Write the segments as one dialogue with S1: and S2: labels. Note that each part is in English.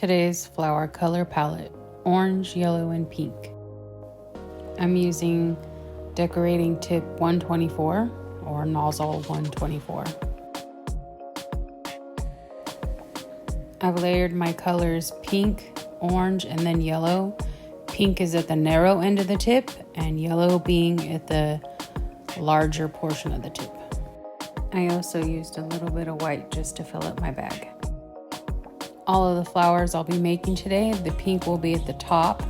S1: Today's flower color palette, orange, yellow, and pink. I'm using decorating tip 124 or nozzle 124. I've layered my colors pink, orange, and then yellow. Pink is at the narrow end of the tip and yellow being at the larger portion of the tip. I also used a little bit of white just to fill up my bag. All of the flowers I'll be making today, the pink will be at the top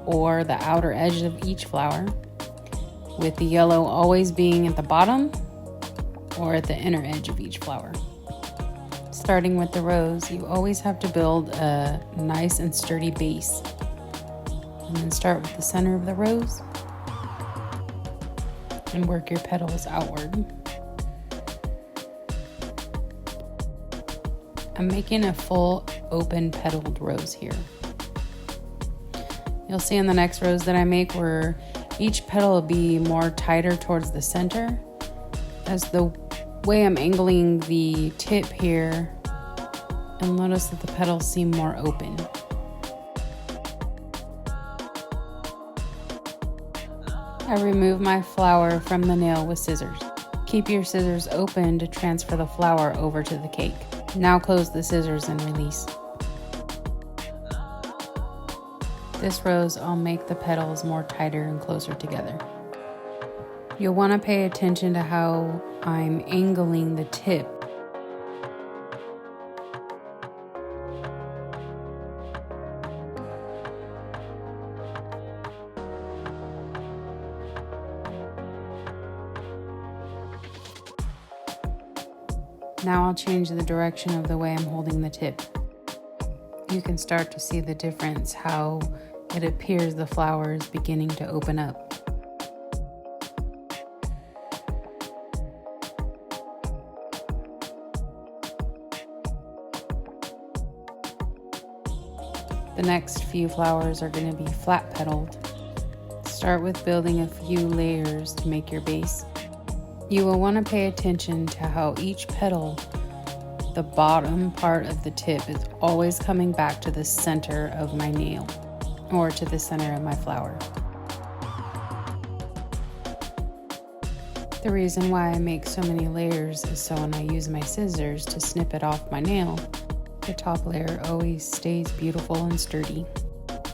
S1: or the outer edge of each flower, with the yellow always being at the bottom or at the inner edge of each flower. Starting with the rose, you always have to build a nice and sturdy base. And then start with the center of the rose and work your petals outward. I'm making a full open petaled rose here. You'll see in the next rose that I make where each petal will be more tighter towards the center, as the way I'm angling the tip here, you'll notice that the petals seem more open. I remove my flower from the nail with scissors. Keep your scissors open to transfer the flower over to the cake. Now close the scissors and release. This rose, I'll make the petals more tighter and closer together. You'll want to pay attention to how I'm angling the tip. Now I'll change the direction of the way I'm holding the tip. You can start to see the difference, how it appears the flower is beginning to open up. The next few flowers are going to be flat petaled. Start with building a few layers to make your base. You will want to pay attention to how each petal, the bottom part of the tip, is always coming back to the center of my nail or to the center of my flower. The reason why I make so many layers is so when I use my scissors to snip it off my nail, the top layer always stays beautiful and sturdy.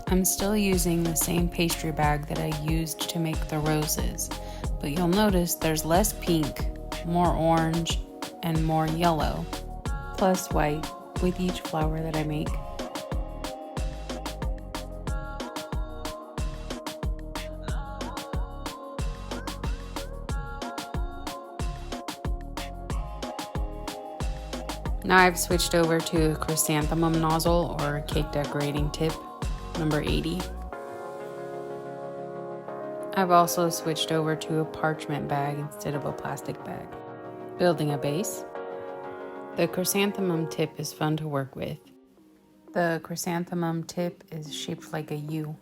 S1: I'm still using the same pastry bag that I used to make the roses, but you'll notice there's less pink, more orange, and more yellow, plus white with each flower that I make. Now I've switched over to a chrysanthemum nozzle or cake decorating tip, number 80. I've also switched over to a parchment bag instead of a plastic bag. Building a base. The chrysanthemum tip is fun to work with. The chrysanthemum tip is shaped like a U.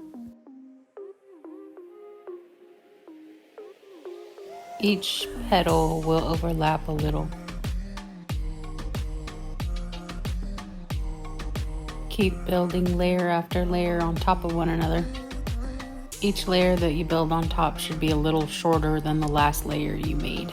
S1: Each petal will overlap a little. Keep building layer after layer on top of one another. Each layer that you build on top should be a little shorter than the last layer you made.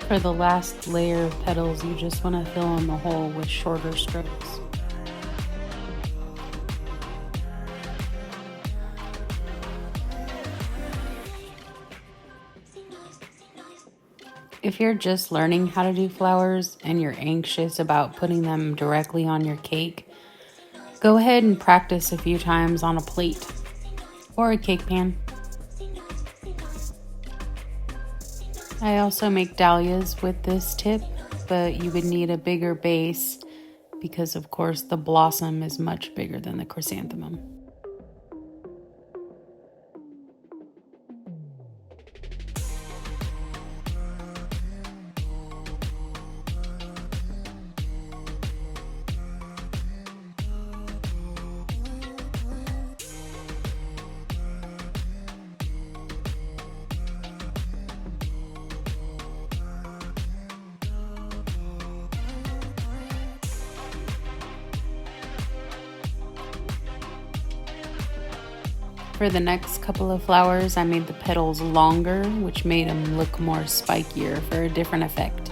S1: For the last layer of petals, you just want to fill in the hole with shorter strokes. If you're just learning how to do flowers and you're anxious about putting them directly on your cake, go ahead and practice a few times on a plate or a cake pan. I also make dahlias with this tip, but you would need a bigger base because, of course, the blossom is much bigger than the chrysanthemum. For the next couple of flowers, I made the petals longer, which made them look more spikier for a different effect.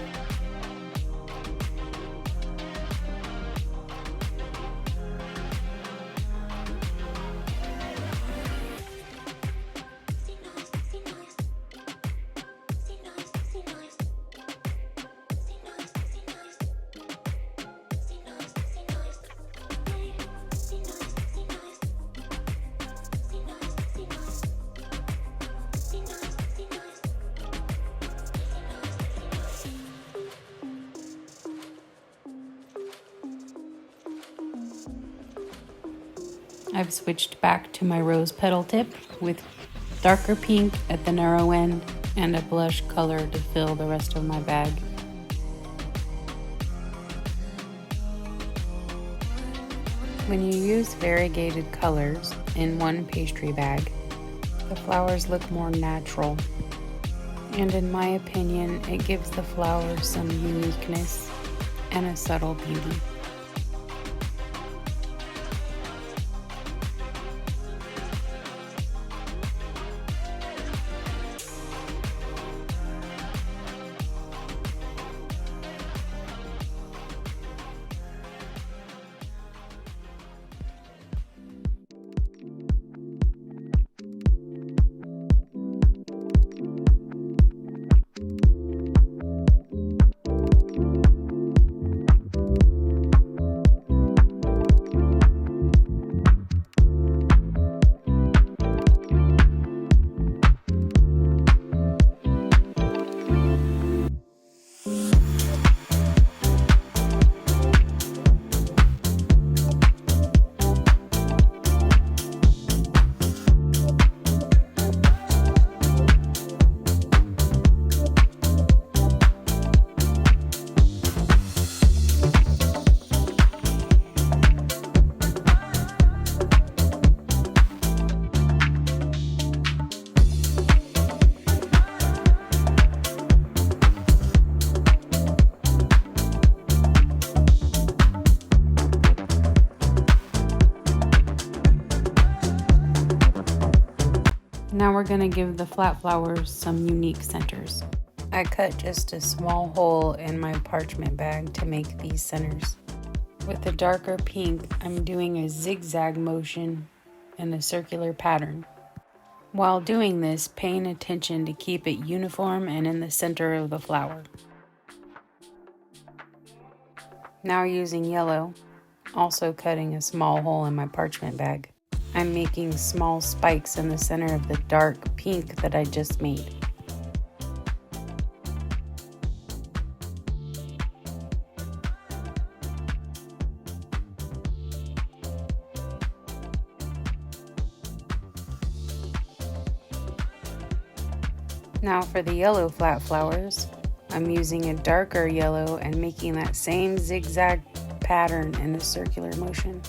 S1: I've switched back to my rose petal tip with darker pink at the narrow end and a blush color to fill the rest of my bag. When you use variegated colors in one pastry bag, the flowers look more natural, and in my opinion, it gives the flowers some uniqueness and a subtle beauty. Now we're going to give the flat flowers some unique centers. I cut just a small hole in my parchment bag to make these centers. With the darker pink, I'm doing a zigzag motion in a circular pattern. While doing this, paying attention to keep it uniform and in the center of the flower. Now using yellow, also cutting a small hole in my parchment bag. I'm making small spikes in the center of the dark pink that I just made. Now for the yellow flat flowers, I'm using a darker yellow and making that same zigzag pattern in a circular motion.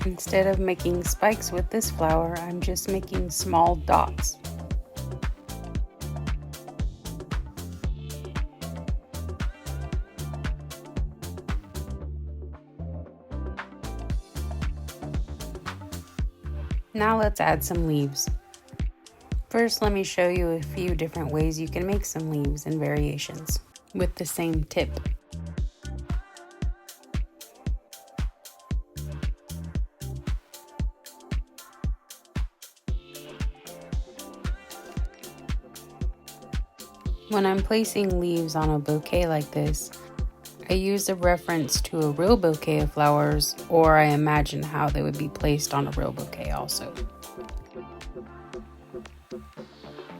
S1: Instead of making spikes with this flower, I'm just making small dots. Now let's add some leaves. First, let me show you a few different ways you can make some leaves and variations with the same tip. When I'm placing leaves on a bouquet like this, I use a reference to a real bouquet of flowers, or I imagine how they would be placed on a real bouquet also.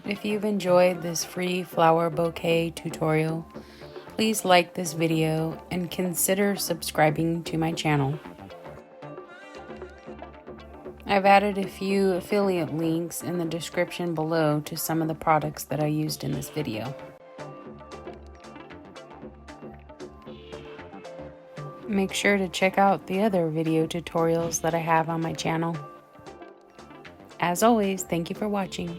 S1: If you've enjoyed this free flower bouquet tutorial, please like this video and consider subscribing to my channel. I've added a few affiliate links in the description below to some of the products that I used in this video. Make sure to check out the other video tutorials that I have on my channel. As always, thank you for watching.